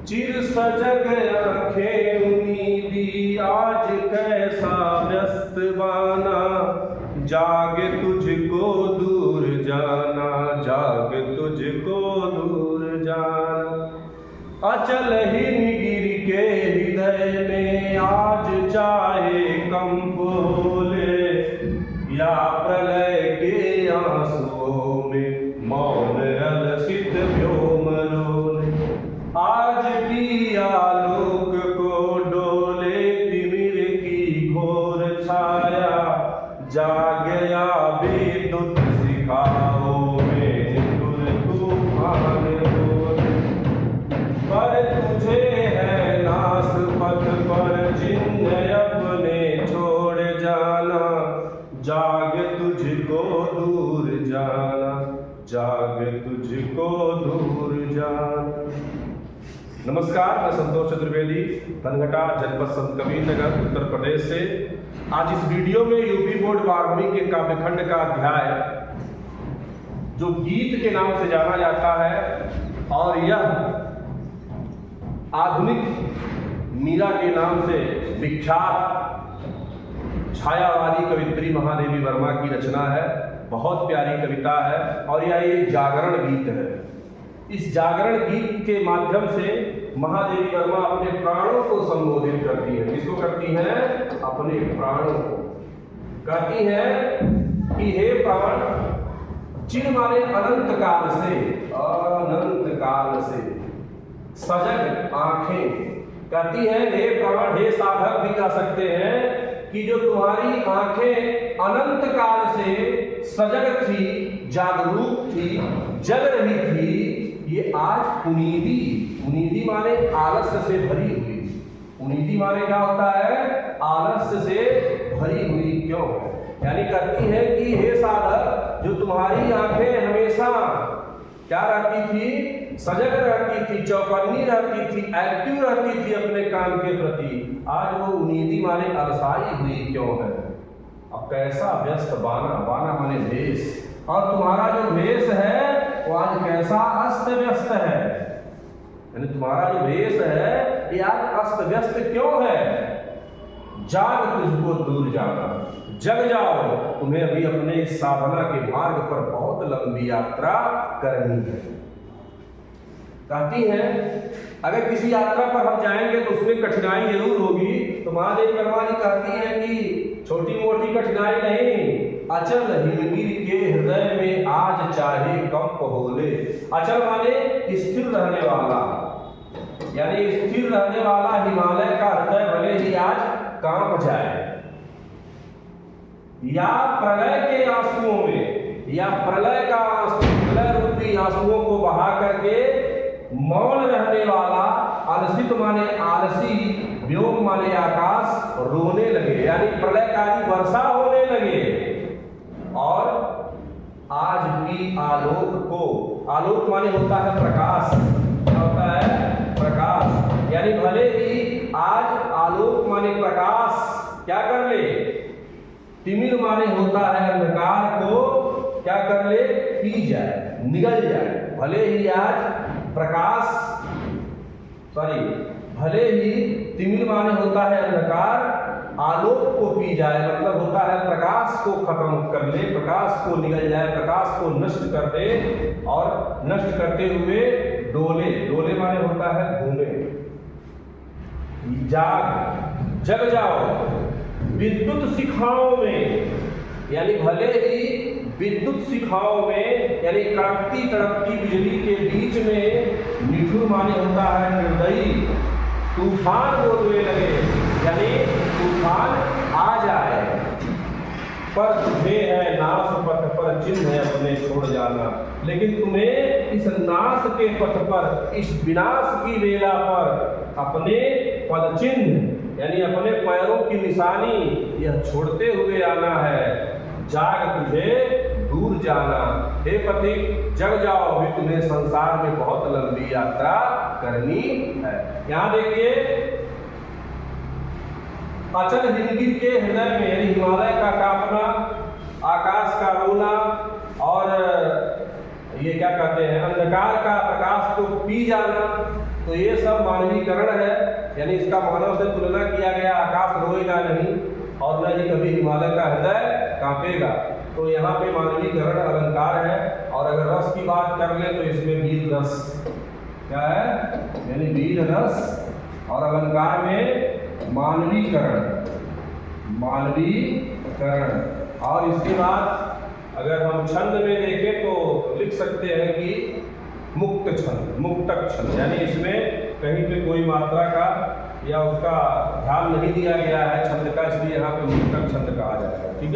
चिर सजग आंखें उम्मीदी आज कैसा व्यस्त बाना, जाग तुझको दूर जाना, जाग तुझको दूर जाना। अचल हिमगिर के हृदय में आज चाहे कंप बोले, या प्रलय के आंसुओं में मौन अलसित व्योम रोले। आज भी आलोक को डोले तिमिर की घोर छाया, जागया विद्युत शिखाओं में निठुर तूफान बोले। पर तुझे है नास पथ पर चिन्ह अपने छोड़ जाना, जाग तुझको दूर जाना, जाग तुझको दूर जाना। नमस्कार, मैं संतोष चतुर्वेदी, धनघटा, जनपद संत कबीरनगर, उत्तर प्रदेश से। आज इस वीडियो में यूपी बोर्ड 12वीं के काव्यखंड का अध्याय जो गीत के नाम से जाना जाता है, और यह आधुनिक मीरा के नाम से विख्यात छायावादी कवित्री महादेवी वर्मा की रचना है। बहुत प्यारी कविता है और यह एक जागरण गीत है। इस जागरण गीत के माध्यम से महादेवी वर्मा अपने प्राणों को संबोधित करती है। किसको करती हैं? अपने प्राणों को। कहती हैं कि हे प्राण, चिर माने अनंत काल से सजग आंखें। कहती है हे प्राण, हे साधक भी कह सकते हैं कि जो तुम्हारी आंखें अनंत काल से सजग थी, जागरूक थी, जग रही थी, ये आज उनीदी माने आलस्य से भरी हुई। उनीदी माने क्या होता है? आलस्य से भरी हुई क्यों है? यानी कहती है कि हे साधक, जो तुम्हारी आंखें हमेशा क्या रहती थी? सजग रहती थी, चौकन्नी रहती थी, एक्टिव रहती थी अपने काम के प्रति, आज वो उनीदी माने अलसाई हुई क्यों है? अब कैसा व्यस्त बाना माने भेष, और तुम्हारा जो भेष है वो आज कैसा अस्त व्यस्त है। यानी तुम्हारा जो भेष है ये आज अस्त व्यस्त क्यों है? जाग तुझको दूर जाना, जग जाओ, तुम्हें अभी अपने इस साधना के मार्ग पर बहुत लंबी यात्रा करनी है। कहती है अगर किसी यात्रा पर हम जाएंगे तो उसमें कठिनाई जरूर होगी। तो महादेवी वर्मा जी कहती है कि छोटी मोटी कठिनाई नहीं, अचल हिमगिर के हृदय में आज चाहे कंप होले। अचल माने स्थिर रहने वाला, यानी स्थिर रहने वाला हिमालय का हृदय भले ही आज कांप जाए, या प्रलय के आंसुओं में, या प्रलय का आंसू, प्रलय रूपी आंसुओं को बहा करके मौन रहने वाला, अलसित माने आलसी, व्योम माने आकाश, रोने लगे, यानी प्रलयकारी वर्षा होने लगे। और आज भी आलोक माने होता है प्रकाश। क्या होता है? प्रकाश। यानी भले ही आज आलोक माने प्रकाश क्या कर ले? तिमिर माने होता है अंधकार को क्या कर ले? पी जाए, निगल जाए। भले ही आज भले ही तिमिर माने होता है अंधकार, आलोक को पी जाए, मतलब होता है प्रकाश को खत्म कर ले, प्रकाश को निगल जाए, प्रकाश को नष्ट कर दे, और नष्ट करते हुए डोले माने होता है घूमे। जग जाओ विद्युत शिखाओं में, यानी भले ही विद्युत शिखाओं में, यानी कड़कती तड़कती बिजली के बीच में निठुर माने होता है निर्दयी, तूफान बोलने लगे, यानी तूफान आ जाए। पर तुझे है नाश पथ पर चिन्ह अपने छोड़ जाना, लेकिन तुम्हें इस नाश के पथ पर, इस विनाश की वेला पर अपने पद चिन्ह, यानी अपने पैरों की निशानी यह छोड़ते हुए आना है। जाग तुझे दूर जाना, हे पथिक जग जाओ, अभी तुम्हें संसार में बहुत लंबी यात्रा करनी है। यहाँ देखिए, अचल हिमगिर के हृदय में, यानी हिमालय का कांपना, आकाश का रोना, और ये क्या कहते हैं अंधकार का प्रकाश को पी जाना, तो ये सब मानवीकरण है, यानी इसका मानव से तुलना किया गया। आकाश रोएगा नहीं और न ही कभी हिमालय का हृदय कांपेगा। तो यहाँ पे मानवीकरण अलंकार है। और अगर रस की बात कर ले तो इसमें वीर रस क्या है, यानी वीर रस, और अलंकार में मानवीकरण, मानवीकरण। और इसके बाद अगर हम छंद में देखें तो लिख सकते हैं कि मुक्त छंद, मुक्तक छंद, यानी इसमें कहीं पे कोई मात्रा का या उसका ध्यान नहीं दिया गया है छंद का, इसलिए यहाँ पे मुक्तक छंद कहा जाएगा। ठीक है।